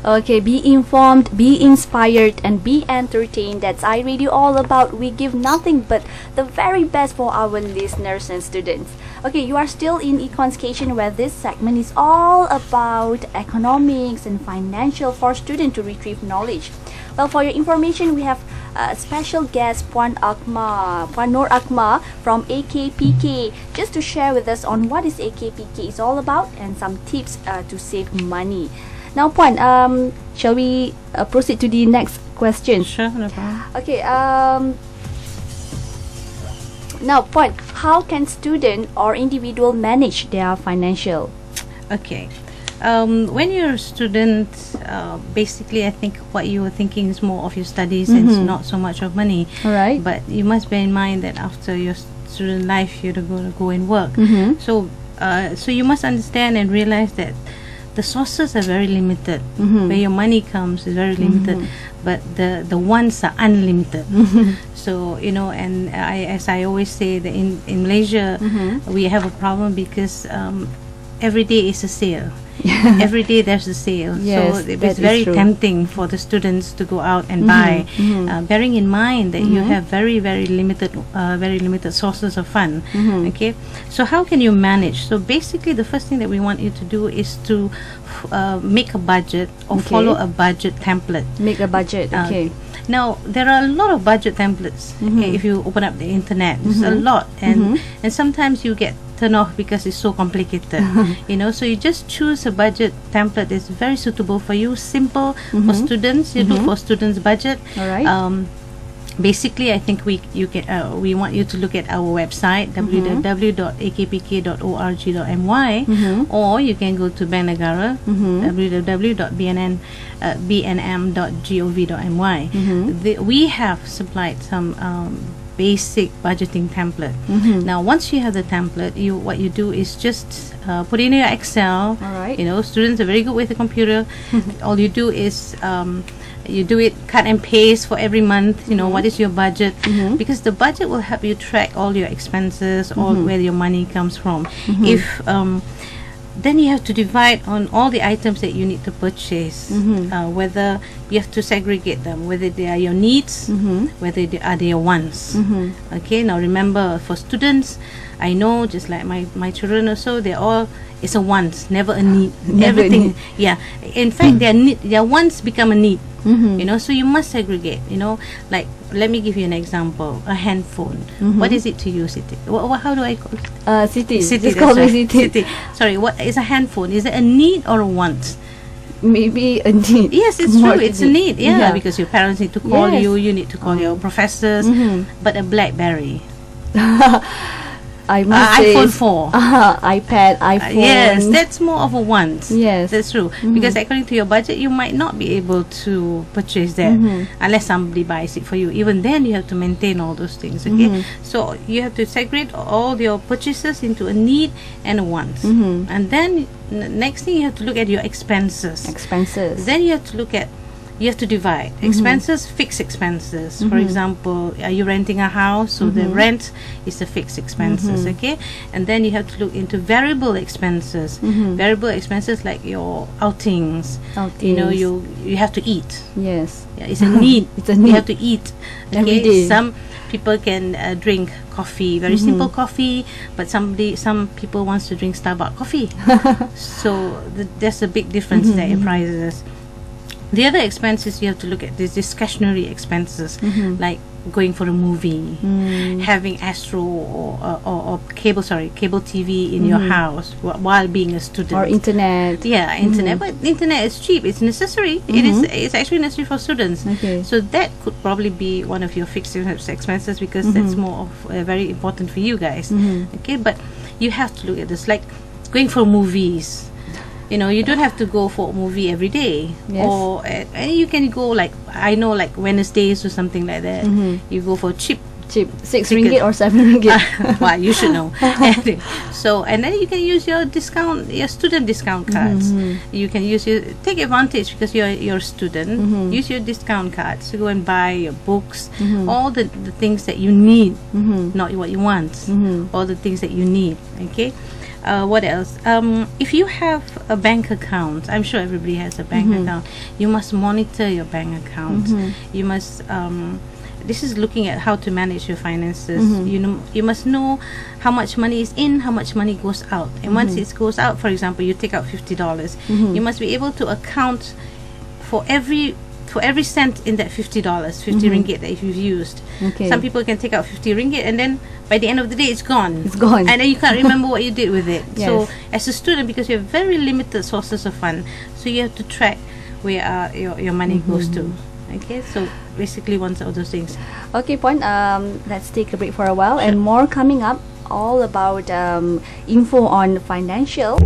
Okay, be informed, be inspired, and be entertained. That's iRadio all about. We give nothing but the very best for our listeners and students. Okay, you are still in Econs-cation, where this segment is all about economics and financial for students to retrieve knowledge. Well, for your information, we have a special guest, Puan Akmar from AKPK, just to share with us on what is AKPK is all about and some tips to save money. Now, Puan, shall we proceed to the next question? Sure, no problem. Okay. Now, Puan, how can student or individual manage their financial? Okay. When you're a student, basically I think what you were thinking is more of your studies and it's not so much of money. All right. But you must bear in mind that after your student life, you're going to go and work. So you must understand and realize that the sources are very limited. Where your money comes is very limited, but the wants are unlimited. So, you know, and as I always say, that in Malaysia, we have a problem because every day is a sale. Every day there's a sale. Yes, so it's very tempting for the students to go out and buy, bearing in mind that you have very limited sources of fund. Okay, so how can you manage? So basically the first thing that we want you to do is to make a budget or follow a budget template. Make a budget. Okay. Now there are a lot of budget templates. If you open up the internet, there's a lot, and sometimes you get turned off because it's so complicated. You know, so you just choose a budget template that's very suitable for you, simple for students. You look for students' budget. All right. Basically, I think we want you to look at our website, www.akpk.org.my, or you can go to Bank Negara, www.bnm.gov.my. We have supplied some basic budgeting template. Now, once you have the template, what you do is just put in your Excel. All right. You know, students are very good with the computer. All you do is you do it cut and paste for every month. You know, what is your budget? Because the budget will help you track all your expenses, all where your money comes from. If then you have to divide on all the items that you need to purchase, whether you have to segregate them, whether they are your needs, whether they are your wants. Okay, now remember, for students, I know, just like my children also, they're all, it's a want, never a need. Everything, yeah. In fact, their wants become a need. You know, so you must segregate. You know, like, let me give you an example. A handphone. What is it to you, Siti? How do I call it? Siti. Siti. Just call me Siti. Siti. Sorry, what is a handphone? Is it a need or a want? Maybe a need. Yes, it's true. It's a need. Yeah, because your parents need to call you. You need to call your professors. But a BlackBerry. I must say iPhone 4. iPad, iPhone. Yes, that's more of a want. Yes. That's true. Because according to your budget, you might not be able to purchase that unless somebody buys it for you. Even then, you have to maintain all those things. Okay, so you have to segregate all your purchases into a need and a want. And then next thing, you have to look at your expenses. Then you have to look at, you have to divide expenses, fixed expenses. For example, are you renting a house? So the rent is the fixed expenses, okay? And then you have to look into variable expenses. Variable expenses like your outings. You know, you have to eat. Yes. Yeah, it's a need. It's a need. You have to eat. Every day. Some people can drink coffee, very simple coffee, but some people wants to drink Starbucks coffee. So there's a big difference there in prices. The other expenses you have to look at is discretionary expenses, like going for a movie, having Astro or cable TV in your house while being a student, or internet. Yeah, internet. But internet is cheap. It's necessary. It's actually necessary for students. Okay. So that could probably be one of your fixed expenses, because that's more of very important for you guys. Okay, but you have to look at this, like going for movies. You know, you don't have to go for a movie every day. Yes. Or and you can go, like, I know, like Wednesdays or something like that. You go for cheap 6 ringgit or 7 ringgit. Well, you should know. So, and then you can use your student discount cards. You can take advantage, because you're a student. Use your discount cards to go and buy your books, all the things that you need, not what you want, all the things that you need. Okay. What else? If you have a bank account, I'm sure everybody has a bank account. You must monitor your bank account. You must. This is looking at how to manage your finances. You must know how much money is in, how much money goes out, and once it goes out, for example, you take out $50. You must be able to account for every cent in that $50, 50 ringgit that you've used. Some people can take out 50 ringgit and then by the end of the day it's gone. It's gone. And then you can't remember what you did with it. Yes. So as a student, because you have very limited sources of fund, so you have to track where your money goes to. Okay, so basically one of those things. Okay, Puan, let's take a break for a while, and more coming up, all about info on financial.